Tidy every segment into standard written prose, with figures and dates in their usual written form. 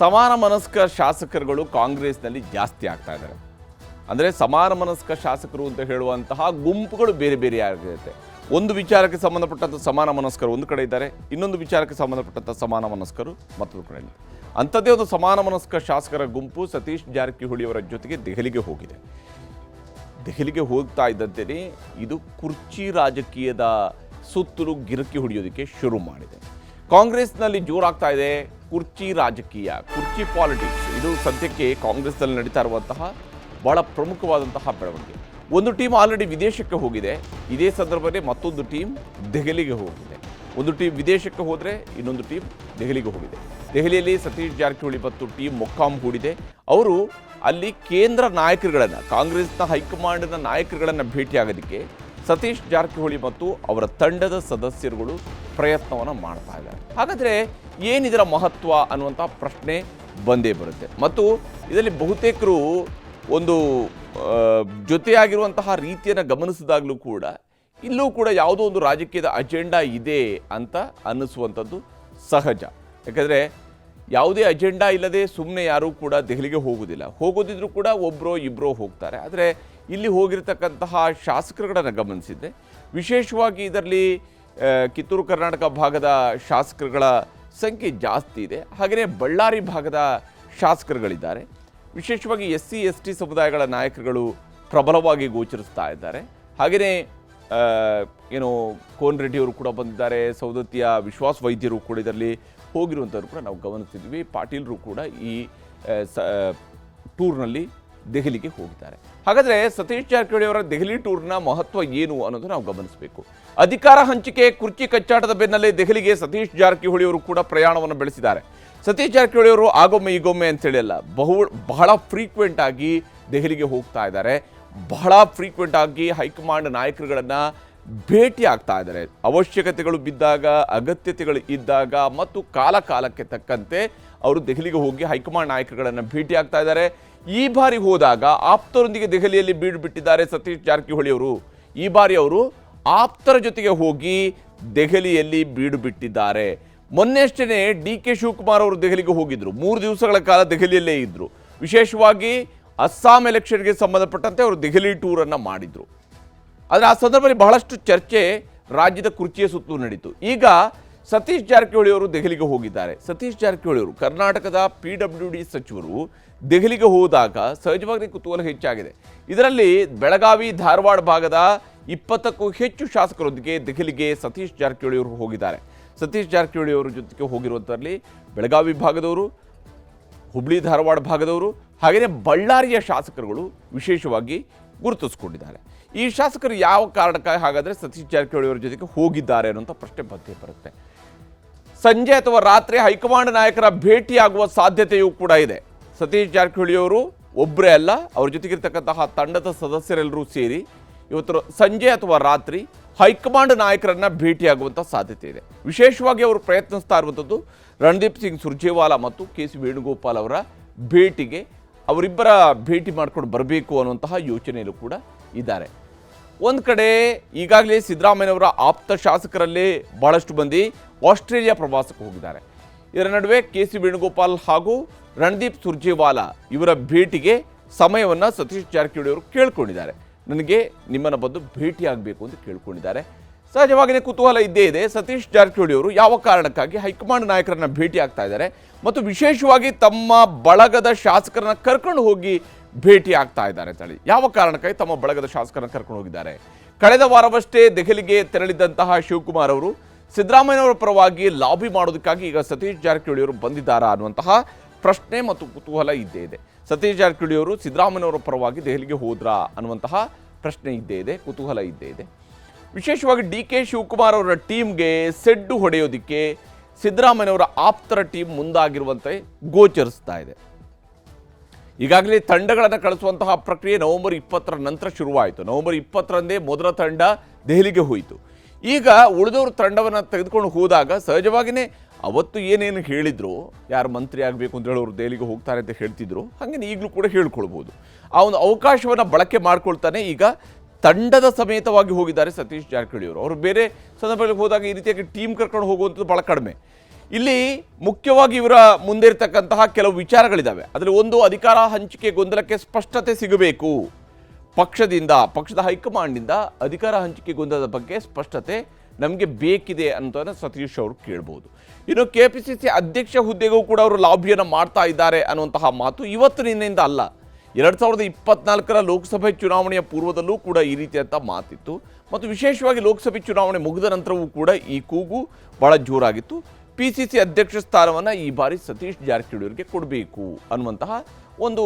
ಸಮಾನ ಮನಸ್ಕ ಶಾಸಕರುಗಳು ಕಾಂಗ್ರೆಸ್ನಲ್ಲಿ ಜಾಸ್ತಿ ಆಗ್ತಾ ಇದ್ದಾರೆ. ಅಂದರೆ ಸಮಾನ ಮನಸ್ಕ ಶಾಸಕರು ಅಂತ ಹೇಳುವಂತಹ ಗುಂಪುಗಳು ಬೇರೆ ಬೇರೆ ಆಗಿರುತ್ತೆ. ಒಂದು ವಿಚಾರಕ್ಕೆ ಸಂಬಂಧಪಟ್ಟಂಥ ಸಮಾನ ಮನಸ್ಕರು ಒಂದು ಕಡೆ ಇದ್ದಾರೆ, ಇನ್ನೊಂದು ವಿಚಾರಕ್ಕೆ ಸಂಬಂಧಪಟ್ಟಂಥ ಸಮಾನ ಮನಸ್ಕರು ಮತ್ತೊಂದು ಕಡೆ ಇದ್ದಾರೆ. ಅಂಥದ್ದೇ ಒಂದು ಸಮಾನ ಮನಸ್ಕ ಶಾಸಕರ ಗುಂಪು ಸತೀಶ್ ಜಾರಕಿಹೊಳಿ ಅವರ ಜೊತೆಗೆ ದೆಹಲಿಗೆ ಹೋಗಿದೆ. ದೆಹಲಿಗೆ ಹೋಗ್ತಾ ಇದ್ದಂತೆಯೇ ಇದು ಕುರ್ಚಿ ರಾಜಕೀಯದ ಸುತ್ತಲೂ ಗಿರಕಿ ಹೊಡೆಯೋದಕ್ಕೆ ಶುರು ಮಾಡಿದೆ. ಕಾಂಗ್ರೆಸ್ನಲ್ಲಿ ಜೋರಾಗ್ತಾ ಇದೆ ಕುರ್ಚಿ ರಾಜಕೀಯ, ಕುರ್ಚಿ ಪಾಲಿಟಿಕ್ಸ್. ಇದು ಸದ್ಯಕ್ಕೆ ಕಾಂಗ್ರೆಸ್ನಲ್ಲಿ ನಡೀತಾ ಇರುವಂತಹ ಬಹಳ ಪ್ರಮುಖವಾದಂತಹ ಬೆಳವಣಿಗೆ. ಒಂದು ಟೀಮ್ ಆಲ್ರೆಡಿ ವಿದೇಶಕ್ಕೆ ಹೋಗಿದೆ, ಇದೇ ಸಂದರ್ಭದಲ್ಲಿ ಮತ್ತೊಂದು ಟೀಮ್ ದೆಹಲಿಗೆ ಹೋಗಿದೆ. ಒಂದು ಟೀಮ್ ವಿದೇಶಕ್ಕೆ ಹೋದರೆ ಇನ್ನೊಂದು ಟೀಮ್ ದೆಹಲಿಗೆ ಹೋಗಿದೆ. ದೆಹಲಿಯಲ್ಲಿ ಸತೀಶ್ ಜಾರಕಿಹೊಳಿ ಮತ್ತು ಟೀಮ್ ಮೊಕ್ಕಾಂ ಹೂಡಿದೆ. ಅವರು ಅಲ್ಲಿ ಕೇಂದ್ರ ನಾಯಕರುಗಳನ್ನು, ಕಾಂಗ್ರೆಸ್ನ ಹೈಕಮಾಂಡ್ನ ನಾಯಕರುಗಳನ್ನು ಭೇಟಿಯಾಗೋದಕ್ಕೆ ಸತೀಶ್ ಜಾರಕಿಹೊಳಿ ಮತ್ತು ಅವರ ತಂಡದ ಸದಸ್ಯರುಗಳು ಪ್ರಯತ್ನವನ್ನು ಮಾಡ್ತಾ ಇದ್ದಾರೆ. ಹಾಗಾದರೆ ಏನಿದರ ಮಹತ್ವ ಅನ್ನುವಂಥ ಪ್ರಶ್ನೆ ಬಂದೇ ಬರುತ್ತೆ. ಮತ್ತು ಇದರಲ್ಲಿ ಬಹುತೇಕರು ಒಂದು ಜೊತೆಯಾಗಿರುವಂತಹ ರೀತಿಯನ್ನು ಗಮನಿಸಿದಾಗಲೂ ಕೂಡ ಇಲ್ಲೂ ಕೂಡ ಯಾವುದೋ ಒಂದು ರಾಜಕೀಯದ ಅಜೆಂಡಾ ಇದೆ ಅಂತ ಅನ್ನಿಸುವಂಥದ್ದು ಸಹಜ. ಯಾಕಂದರೆ ಯಾವುದೇ ಅಜೆಂಡಾ ಇಲ್ಲದೆ ಸುಮ್ಮನೆ ಯಾರೂ ಕೂಡ ದೆಹಲಿಗೆ ಹೋಗೋದಿಲ್ಲ. ಹೋಗೋದಿದ್ರೂ ಕೂಡ ಒಬ್ಬರೋ ಇಬ್ಬರೋ ಹೋಗ್ತಾರೆ. ಆದರೆ ಇಲ್ಲಿ ಹೋಗಿರ್ತಕ್ಕಂತಹ ಶಾಸಕರುಗಳನ್ನು ಗಮನಿಸಿದರೆ ವಿಶೇಷವಾಗಿ ಇದರಲ್ಲಿ ಕಿತ್ತೂರು ಕರ್ನಾಟಕ ಭಾಗದ ಶಾಸಕರುಗಳ ಸಂಖ್ಯೆ ಜಾಸ್ತಿ ಇದೆ. ಹಾಗೆಯೇ ಬಳ್ಳಾರಿ ಭಾಗದ ಶಾಸಕರುಗಳಿದ್ದಾರೆ. ವಿಶೇಷವಾಗಿ SC ST ಸಮುದಾಯಗಳ ನಾಯಕರುಗಳು ಪ್ರಬಲವಾಗಿ ಗೋಚರಿಸ್ತಾ ಇದ್ದಾರೆ. ಹಾಗೆಯೇ ಕೋನ್ ರೆಡ್ಡಿಯವರು ಕೂಡ ಬಂದಿದ್ದಾರೆ. ಸೌದತ್ತಿಯ ವಿಶ್ವಾಸ್ ವೈದ್ಯರು ಕೂಡ ಇದರಲ್ಲಿ ಹೋಗಿರುವಂಥವ್ರು ಕೂಡ ನಾವು ಗಮನಿಸ್ತಿದ್ವಿ. ಪಾಟೀಲರು ಕೂಡ ಈ ಟೂರ್ನಲ್ಲಿ ದೆಹಲಿಗೆ ಹೋಗಿದ್ದಾರೆ. ಹಾಗಾದರೆ ಸತೀಶ್ ಜಾರಕಿಹೊಳಿ ಅವರ ದೆಹಲಿ ಟೂರ್ನ ಮಹತ್ವ ಏನು ಅನ್ನೋದು ನಾವು ಗಮನಿಸಬೇಕು. ಅಧಿಕಾರ ಹಂಚಿಕೆ, ಕುರ್ಚಿ ಕಚ್ಚಾಟದ ಬೆನ್ನಲ್ಲೇ ದೆಹಲಿಗೆ ಸತೀಶ್ ಜಾರಕಿಹೊಳಿ ಅವರು ಕೂಡ ಪ್ರಯಾಣವನ್ನು ಬೆಳೆಸಿದ್ದಾರೆ. ಸತೀಶ್ ಜಾರಕಿಹೊಳಿ ಅವರು ಆಗೊಮ್ಮೆ ಈಗೊಮ್ಮೆ ಅಂತೇಳಿ ಅಲ್ಲ, ಬಹಳ ಫ್ರೀಕ್ವೆಂಟ್ ಆಗಿ ದೆಹಲಿಗೆ ಹೋಗ್ತಾ ಇದ್ದಾರೆ. ಬಹಳ ಫ್ರೀಕ್ವೆಂಟ್ ಆಗಿ ಹೈಕಮಾಂಡ್ ನಾಯಕರುಗಳನ್ನು ಭೇಟಿ ಆಗ್ತಾ ಇದ್ದಾರೆ. ಅವಶ್ಯಕತೆಗಳು ಬಿದ್ದಾಗ, ಅಗತ್ಯತೆಗಳು ಇದ್ದಾಗ ಮತ್ತು ಕಾಲಕ್ಕೆ ತಕ್ಕಂತೆ ಅವರು ದೆಹಲಿಗೆ ಹೋಗಿ ಹೈಕಮಾಂಡ್ ನಾಯಕರುಗಳನ್ನು ಭೇಟಿ ಆಗ್ತಾ ಇದ್ದಾರೆ. ಈ ಬಾರಿ ಹೋದಾಗ ಆಪ್ತರೊಂದಿಗೆ ದೆಹಲಿಯಲ್ಲಿ ಬೀಡು ಬಿಟ್ಟಿದ್ದಾರೆ ಸತೀಶ್ ಜಾರಕಿಹೊಳಿ ಅವರು. ಈ ಬಾರಿ ಅವರು ಆಪ್ತರ ಜೊತೆಗೆ ಹೋಗಿ ದೆಹಲಿಯಲ್ಲಿ ಬೀಡು ಬಿಟ್ಟಿದ್ದಾರೆ. ಮೊನ್ನೆಷ್ಟೇ DK ಶಿವಕುಮಾರ್ ಅವರು ದೆಹಲಿಗೆ ಹೋಗಿದ್ರು. 3 ದಿವಸಗಳ ಕಾಲ ದೆಹಲಿಯಲ್ಲೇ ಇದ್ದರು. ವಿಶೇಷವಾಗಿ ಅಸ್ಸಾಂ ಎಲೆಕ್ಷನ್ಗೆ ಸಂಬಂಧಪಟ್ಟಂತೆ ಅವರು ದೆಹಲಿ ಟೂರನ್ನು ಮಾಡಿದರು. ಆದರೆ ಆ ಸಂದರ್ಭದಲ್ಲಿ ಬಹಳಷ್ಟು ಚರ್ಚೆ ರಾಜ್ಯದ ಕುರ್ಚಿಯ ಸುತ್ತಲೂ ನಡೀತು. ಈಗ ಸತೀಶ್ ಜಾರಕಿಹೊಳಿ ಅವರು ದೆಹಲಿಗೆ ಹೋಗಿದ್ದಾರೆ. ಸತೀಶ್ ಜಾರಕಿಹೊಳಿ ಅವರು ಕರ್ನಾಟಕದ PWD ಸಚಿವರು ದೆಹಲಿಗೆ ಹೋದಾಗ ಸಹಜವಾಗಿ ಕುತೂಹಲ ಹೆಚ್ಚಾಗಿದೆ. ಇದರಲ್ಲಿ ಬೆಳಗಾವಿ, ಧಾರವಾಡ ಭಾಗದ 20ಕ್ಕೂ ಹೆಚ್ಚು ಶಾಸಕರೊಂದಿಗೆ ದೆಹಲಿಗೆ ಸತೀಶ್ ಜಾರಕಿಹೊಳಿ ಅವರು ಹೋಗಿದ್ದಾರೆ. ಸತೀಶ್ ಜಾರಕಿಹೊಳಿ ಅವರ ಜೊತೆಗೆ ಹೋಗಿರುವಂಥರಲ್ಲಿ ಬೆಳಗಾವಿ ಭಾಗದವರು, ಹುಬ್ಳಿ ಧಾರವಾಡ ಭಾಗದವರು, ಹಾಗೆಯೇ ಬಳ್ಳಾರಿಯ ಶಾಸಕರುಗಳು ವಿಶೇಷವಾಗಿ ಗುರುತಿಸ್ಕೊಂಡಿದ್ದಾರೆ. ಈ ಶಾಸಕರು ಯಾವ ಕಾರಣಕ್ಕಾಗಿ ಹಾಗಾದರೆ ಸತೀಶ್ ಜಾರಕಿಹೊಳಿ ಅವರ ಜೊತೆಗೆ ಹೋಗಿದ್ದಾರೆ ಅನ್ನೋಂಥ ಪ್ರಶ್ನೆ ಬಂದೇ ಬರುತ್ತೆ. ಸಂಜೆ ಅಥವಾ ರಾತ್ರಿ ಹೈಕಮಾಂಡ್ ನಾಯಕರ ಭೇಟಿಯಾಗುವ ಸಾಧ್ಯತೆಯೂ ಕೂಡ ಇದೆ. ಸತೀಶ್ ಜಾರಕಿಹೊಳಿ ಅವರು ಒಬ್ಬರೇ ಅಲ್ಲ, ಅವ್ರ ಜೊತೆಗಿರ್ತಕ್ಕಂತಹ ತಂಡದ ಸದಸ್ಯರೆಲ್ಲರೂ ಸೇರಿ ಇವತ್ತು ಸಂಜೆ ಅಥವಾ ರಾತ್ರಿ ಹೈಕಮಾಂಡ್ ನಾಯಕರನ್ನು ಭೇಟಿಯಾಗುವಂಥ ಸಾಧ್ಯತೆ ಇದೆ. ವಿಶೇಷವಾಗಿ ಅವರು ಪ್ರಯತ್ನಿಸ್ತಾ ಇರುವಂಥದ್ದು ರಣದೀಪ್ ಸಿಂಗ್ ಸುರ್ಜೇವಾಲಾ ಮತ್ತು KC ವೇಣುಗೋಪಾಲ್ ಅವರ ಭೇಟಿಗೆ, ಅವರಿಬ್ಬರ ಭೇಟಿ ಮಾಡ್ಕೊಂಡು ಬರಬೇಕು ಅನ್ನುವಂತಹ ಯೋಚನೆಯಲ್ಲೂ ಕೂಡ ಇದ್ದಾರೆ. ಒಂದು ಕಡೆ ಈಗಾಗಲೇ ಸಿದ್ದರಾಮಯ್ಯನವರ ಆಪ್ತ ಶಾಸಕರಲ್ಲೇ ಬಹಳಷ್ಟು ಮಂದಿ ಆಸ್ಟ್ರೇಲಿಯಾ ಪ್ರವಾಸಕ್ಕೆ ಹೋಗಿದ್ದಾರೆ. ಇದರ ನಡುವೆ KC ವೇಣುಗೋಪಾಲ್ ಹಾಗೂ ರಣದೀಪ್ ಸುರ್ಜೇವಾಲಾ ಇವರ ಭೇಟಿಗೆ ಸಮಯವನ್ನು ಸತೀಶ್ ಜಾರಕಿಹೊಳಿ ಅವರು ಕೇಳ್ಕೊಂಡಿದ್ದಾರೆ. ನನಗೆ ನಿಮ್ಮನ್ನು ಬಂದು ಭೇಟಿಯಾಗಬೇಕು ಅಂತ ಕೇಳ್ಕೊಂಡಿದ್ದಾರೆ. ಸಹಜವಾಗಿಯೇ ಕುತೂಹಲ ಇದ್ದೇ ಇದೆ. ಸತೀಶ್ ಜಾರಕಿಹೊಳಿ ಅವರು ಯಾವ ಕಾರಣಕ್ಕಾಗಿ ಹೈಕಮಾಂಡ್ ನಾಯಕರನ್ನು ಭೇಟಿ ಆಗ್ತಾ ಇದ್ದಾರೆ ಮತ್ತು ವಿಶೇಷವಾಗಿ ತಮ್ಮ ಬಳಗದ ಶಾಸಕರನ್ನ ಕರ್ಕೊಂಡು ಹೋಗಿ ಭೇಟಿ ಆಗ್ತಾ ಇದ್ದಾರೆ ಅಂತೇಳಿ ಯಾವ ಕಾರಣಕ್ಕಾಗಿ ತಮ್ಮ ಬಳಗದ ಶಾಸಕರನ್ನ ಕರ್ಕೊಂಡು ಹೋಗಿದ್ದಾರೆ. ಕಳೆದ ವಾರವಷ್ಟೇ ದೆಹಲಿಗೆ ತೆರಳಿದಂತಹ ಶಿವಕುಮಾರ್ ಅವರು ಸಿದ್ದರಾಮಯ್ಯನವರ ಪರವಾಗಿ ಲಾಬಿ ಮಾಡೋದಕ್ಕಾಗಿ ಈಗ ಸತೀಶ್ ಜಾರಕಿಹೊಳಿ ಅವರು ಬಂದಿದ್ದಾರಾ ಅನ್ನುವಂತಹ ಪ್ರಶ್ನೆ ಮತ್ತು ಕುತೂಹಲ ಇದ್ದೇ ಇದೆ. ಸತೀಶ್ ಜಾರಕಿಹೊಳಿ ಅವರು ಸಿದ್ದರಾಮಯ್ಯನವರ ಪರವಾಗಿ ದೆಹಲಿಗೆ ಹೋದ್ರಾ ಅನ್ನುವಂತಹ ಪ್ರಶ್ನೆ ಇದ್ದೇ ಇದೆ, ಕುತೂಹಲ ಇದ್ದೇ ಇದೆ. ವಿಶೇಷವಾಗಿ DK ಶಿವಕುಮಾರ್ ಅವರ ಟೀಮ್ಗೆ ಸೆಡ್ಡು ಹೊಡೆಯೋದಕ್ಕೆ ಸಿದ್ದರಾಮಯ್ಯನವರ ಆಪ್ತರ ಟೀಮ್ ಮುಂದಾಗಿರುವಂತೆ ಗೋಚರಿಸ್ತಾ ಇದೆ. ಈಗಾಗಲೇ ತಂಡಗಳನ್ನು ಕಳಿಸುವಂತಹ ಪ್ರಕ್ರಿಯೆ ನವೆಂಬರ್ 20ರ ನಂತರ ಶುರುವಾಯಿತು. ನವೆಂಬರ್ 20ರಂದೇ ಮೊದಲ ತಂಡ ದೆಹಲಿಗೆ ಹೋಯಿತು. ಈಗ ಉಳಿದವರು ತಂಡವನ್ನು ತೆಗೆದುಕೊಂಡು ಹೋದಾಗ ಸಹಜವಾಗಿಯೇ ಅವತ್ತು ಏನೇನು ಹೇಳಿದ್ರು, ಯಾರು ಮಂತ್ರಿ ಆಗಬೇಕು ಅಂತ ಹೇಳೋರು ದೆಹಲಿಗೆ ಹೋಗ್ತಾರೆ ಅಂತ ಹೇಳ್ತಿದ್ರು, ಹಾಗೆ ಈಗಲೂ ಕೂಡ ಹೇಳ್ಕೊಳ್ಬೋದು. ಆ ಒಂದು ಅವಕಾಶವನ್ನು ಬಳಕೆ ಮಾಡ್ಕೊಳ್ತಾನೆ ಈಗ ತಂಡದ ಸಮೇತವಾಗಿ ಹೋಗಿದ್ದಾರೆ ಸತೀಶ್ ಜಾರಕಿಹೊಳಿ ಅವರು. ಬೇರೆ ಸಂದರ್ಭಗಳಿಗೆ ಹೋದಾಗ ಈ ರೀತಿಯಾಗಿ ಟೀಮ್ ಕರ್ಕೊಂಡು ಹೋಗುವಂಥದ್ದು ಭಾಳ ಕಡಿಮೆ. ಇಲ್ಲಿ ಮುಖ್ಯವಾಗಿ ಇವರ ಮುಂದೆ ಇರತಕ್ಕಂತಹ ಕೆಲವು ವಿಚಾರಗಳಿದ್ದಾವೆ. ಅದರಲ್ಲಿ ಒಂದು, ಅಧಿಕಾರ ಹಂಚಿಕೆ ಗೊಂದಲಕ್ಕೆ ಸ್ಪಷ್ಟತೆ ಸಿಗಬೇಕು. ಪಕ್ಷದ ಹೈಕಮಾಂಡ್ನಿಂದ ಅಧಿಕಾರ ಹಂಚಿಕೆ ಗೊಂದಲದ ಬಗ್ಗೆ ಸ್ಪಷ್ಟತೆ ನಮಗೆ ಬೇಕಿದೆ ಅಂತ ಸತೀಶ್ ಅವರು ಕೇಳ್ಬೋದು. ಇನ್ನು KPCC ಅಧ್ಯಕ್ಷ ಹುದ್ದೆಗೂ ಕೂಡ ಅವರು ಲಾಬಿಯನ್ನು ಮಾಡ್ತಾ ಇದ್ದಾರೆ ಅನ್ನುವಂತಹ ಮಾತು ಇವತ್ತು ನಿನ್ನೆಯಿಂದ ಅಲ್ಲ. 2024ರ ಲೋಕಸಭೆ ಚುನಾವಣೆಯ ಪೂರ್ವದಲ್ಲೂ ಕೂಡ ಈ ರೀತಿಯಂಥ ಮಾತಿತ್ತು. ಮತ್ತು ವಿಶೇಷವಾಗಿ ಲೋಕಸಭೆ ಚುನಾವಣೆ ಮುಗಿದ ನಂತರವೂ ಕೂಡ ಈ ಕೂಗು ಬಹಳ ಜೋರಾಗಿತ್ತು. PCC ಅಧ್ಯಕ್ಷ ಸ್ಥಾನವನ್ನು ಈ ಬಾರಿ ಸತೀಶ್ ಜಾರಕಿಹೊಳಿ ಅವರಿಗೆ ಕೊಡಬೇಕು ಅನ್ನುವಂತಹ ಒಂದು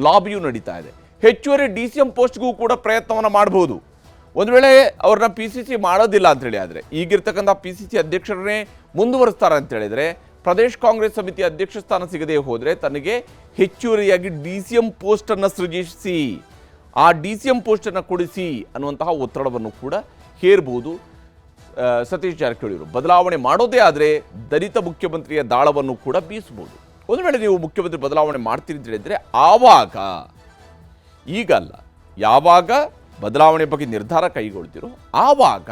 ಲಾಬಿಯೂ ನಡೀತಾ ಇದೆ. ಹೆಚ್ಚುವರಿ DCM ಪೋಸ್ಟ್ಗೂ ಕೂಡ ಪ್ರಯತ್ನವನ್ನು ಮಾಡಬಹುದು. ಒಂದು ವೇಳೆ ಅವ್ರನ್ನ PCC ಮಾಡೋದಿಲ್ಲ ಅಂತೇಳಿ ಆದರೆ, ಈಗಿರ್ತಕ್ಕಂಥ PCC ಅಧ್ಯಕ್ಷರನ್ನೇ ಮುಂದುವರಿಸ್ತಾರೆ ಅಂತ ಹೇಳಿದರೆ, ಪ್ರದೇಶ್ ಕಾಂಗ್ರೆಸ್ ಸಮಿತಿ ಅಧ್ಯಕ್ಷ ಸ್ಥಾನ ಸಿಗದೇ ಹೋದರೆ ತನಗೆ ಹೆಚ್ಚುವರಿಯಾಗಿ DCM ಪೋಸ್ಟನ್ನು ಸೃಜಿಸಿ, ಆ DCM ಪೋಸ್ಟನ್ನು ಕೊಡಿಸಿ ಅನ್ನುವಂತಹ ಒತ್ತಡವನ್ನು ಕೂಡ ಹೇರ್ಬೋದು ಸತೀಶ್ ಜಾರಕಿಹೊಳಿ ಅವರು. ಬದಲಾವಣೆ ಮಾಡೋದೇ ಆದರೆ ದಲಿತ ಮುಖ್ಯಮಂತ್ರಿಯ ದಾಳವನ್ನು ಕೂಡ ಬೀಸಬಹುದು. ಒಂದು ವೇಳೆ ನೀವು ಮುಖ್ಯಮಂತ್ರಿ ಬದಲಾವಣೆ ಮಾಡ್ತೀರಿ ಅಂತ ಹೇಳಿದರೆ ಆವಾಗ, ಈಗಲ್ಲ, ಯಾವಾಗ ಬದಲಾವಣೆ ಬಗ್ಗೆ ನಿರ್ಧಾರ ಕೈಗೊಳ್ತಿರೋ ಆವಾಗ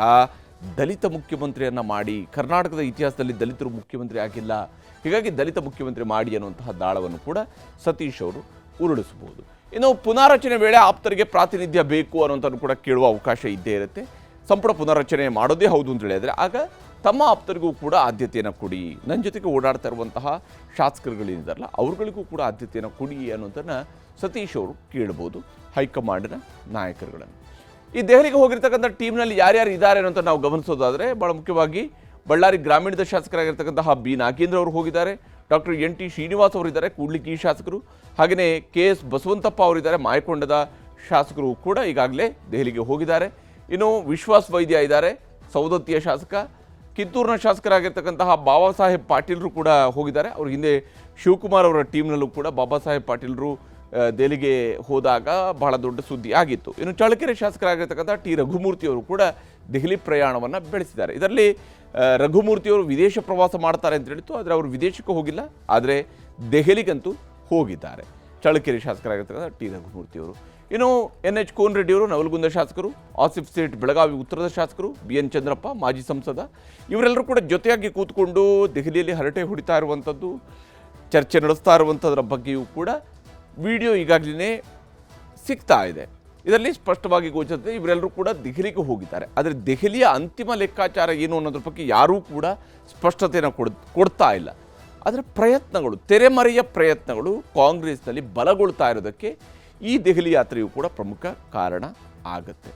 ದಲಿತ ಮುಖ್ಯಮಂತ್ರಿಯನ್ನು ಮಾಡಿ, ಕರ್ನಾಟಕದ ಇತಿಹಾಸದಲ್ಲಿ ದಲಿತರು ಮುಖ್ಯಮಂತ್ರಿ ಆಗಿಲ್ಲ, ಹೀಗಾಗಿ ದಲಿತ ಮುಖ್ಯಮಂತ್ರಿ ಮಾಡಿ ಅನ್ನುವಂತಹ ದಾಳವನ್ನು ಕೂಡ ಸತೀಶ್ ಅವರು ಉರುಳಿಸಬಹುದು. ಇನ್ನು ಪುನಾರಚನೆ ವೇಳೆ ಆಪ್ತರಿಗೆ ಪ್ರಾತಿನಿಧ್ಯ ಬೇಕು ಅನ್ನೋಂಥದ್ದು ಕೂಡ ಕೇಳುವ ಅವಕಾಶ ಇದ್ದೇ ಇರುತ್ತೆ. ಸಂಪುಟ ಪುನರ್ರಚನೆ ಮಾಡೋದೇ ಹೌದು ಅಂತ ಹೇಳಿದರೆ ಆಗ ತಮ್ಮ ಆಪ್ತರಿಗೂ ಕೂಡ ಆದ್ಯತೆಯನ್ನು ಕೊಡಿ, ನನ್ನ ಜೊತೆಗೆ ಓಡಾಡ್ತಾ ಇರುವಂತಹ ಶಾಸಕರುಗಳೇನಿದ್ದಾರಲ್ಲ ಅವ್ರುಗಳಿಗೂ ಕೂಡ ಆದ್ಯತೆಯನ್ನು ಕೊಡಿ ಅನ್ನೋದನ್ನು ಸತೀಶ್ ಅವರು ಕೇಳ್ಬೋದು ಹೈಕಮಾಂಡ್ನ ನಾಯಕರುಗಳನ್ನು. ಈ ದೆಹಲಿಗೆ ಹೋಗಿರ್ತಕ್ಕಂಥ ಟೀಮ್ನಲ್ಲಿ ಯಾರ್ಯಾರು ಇದ್ದಾರೆ ಅನ್ನೋಂಥ ನಾವು ಗಮನಿಸೋದಾದರೆ, ಭಾಳ ಮುಖ್ಯವಾಗಿ ಬಳ್ಳಾರಿ ಗ್ರಾಮೀಣದ ಶಾಸಕರಾಗಿರ್ತಕ್ಕಂತಹ ಬಿ ನಾಗೇಂದ್ರ ಅವರು ಹೋಗಿದ್ದಾರೆ, ಡಾಕ್ಟರ್ NT ಶ್ರೀನಿವಾಸ್ ಅವರಿದ್ದಾರೆ, ಕೂಡ್ಲಿಗಿ ಶಾಸಕರು, ಹಾಗೆಯೇ KS ಬಸವಂತಪ್ಪ ಅವರಿದ್ದಾರೆ, ಮಾಯಕೊಂಡದ ಶಾಸಕರು ಕೂಡ ಈಗಾಗಲೇ ದೆಹಲಿಗೆ ಹೋಗಿದ್ದಾರೆ. ಇನ್ನು ವಿಶ್ವಾಸ್ ವೈದ್ಯ ಇದ್ದಾರೆ, ಸೌದತ್ತಿಯ ಶಾಸಕ, ಕಿತ್ತೂರಿನ ಶಾಸಕರಾಗಿರ್ತಕ್ಕಂತಹ ಬಾಬಾ ಸಾಹೇಬ್ ಪಾಟೀಲ್ರು ಕೂಡ ಹೋಗಿದ್ದಾರೆ. ಅವ್ರ ಹಿಂದೆ ಶಿವಕುಮಾರ್ ಅವರ ಟೀಮ್ನಲ್ಲೂ ಕೂಡ ಬಾಬಾ ಸಾಹೇಬ್ ಪಾಟೀಲ್ರು ದೆಹಲಿಗೆ ಹೋದಾಗ ಬಹಳ ದೊಡ್ಡ ಸುದ್ದಿ ಆಗಿತ್ತು. ಇನ್ನು ಚಳ್ಳಕೆರೆ ಶಾಸಕರಾಗಿರ್ತಕ್ಕಂಥ T ರಘುಮೂರ್ತಿಯವರು ಕೂಡ ದೆಹಲಿ ಪ್ರಯಾಣವನ್ನು ಬೆಳೆಸಿದ್ದಾರೆ. ಇದರಲ್ಲಿ ರಘುಮೂರ್ತಿಯವರು ವಿದೇಶ ಪ್ರವಾಸ ಮಾಡ್ತಾರೆ ಅಂತ ಹೇಳಿತ್ತು, ಆದರೆ ಅವರು ವಿದೇಶಕ್ಕೆ ಹೋಗಿಲ್ಲ, ಆದರೆ ದೆಹಲಿಗಂತೂ ಹೋಗಿದ್ದಾರೆ ಚಳ್ಳಕೆರೆ ಶಾಸಕರಾಗಿರ್ತಕ್ಕಂಥ T ರಘುಮೂರ್ತಿಯವರು. ಇನ್ನು NH ಕೋನರೆಡ್ಡಿಯವರು ನವಲಗುಂದ ಶಾಸಕರು, ಆಸಿಫ್ ಸೇಠ್ ಬೆಳಗಾವಿ ಉತ್ತರದ ಶಾಸಕರು, BN ಚಂದ್ರಪ್ಪ ಮಾಜಿ ಸಂಸದ, ಇವರೆಲ್ಲರೂ ಕೂಡ ಜೊತೆಯಾಗಿ ಕೂತ್ಕೊಂಡು ದೆಹಲಿಯಲ್ಲಿ ಹರಟೆ ಹೊಡಿತಾ ಇರುವಂಥದ್ದು, ಚರ್ಚೆ ನಡೆಸ್ತಾ ಇರುವಂಥದ್ರ ಬಗ್ಗೆಯೂ ಕೂಡ ವಿಡಿಯೋ ಈಗಾಗಲೇ ಸಿಗ್ತಾ ಇದೆ. ಇದರಲ್ಲಿ ಸ್ಪಷ್ಟವಾಗಿ ಗೋಚರಿಸುತ್ತೆ ಇವರೆಲ್ಲರೂ ಕೂಡ ದೆಹಲಿಗೆ ಹೋಗಿದ್ದಾರೆ. ಆದರೆ ದೆಹಲಿಯ ಅಂತಿಮ ಲೆಕ್ಕಾಚಾರ ಏನು ಅನ್ನೋದ್ರ ಬಗ್ಗೆ ಯಾರೂ ಕೂಡ ಸ್ಪಷ್ಟತೆಯನ್ನು ಕೊಡ್ತಾ ಇಲ್ಲ. ಅದರ ಪ್ರಯತ್ನಗಳು, ತೆರೆಮರೆಯ ಪ್ರಯತ್ನಗಳು ಕಾಂಗ್ರೆಸ್ನಲ್ಲಿ ಬಲಗೊಳ್ತಾ ಇರೋದಕ್ಕೆ ಈ ದೆಹಲಿ ಯಾತ್ರೆಯೂ ಕೂಡ ಪ್ರಮುಖ ಕಾರಣ ಆಗುತ್ತೆ.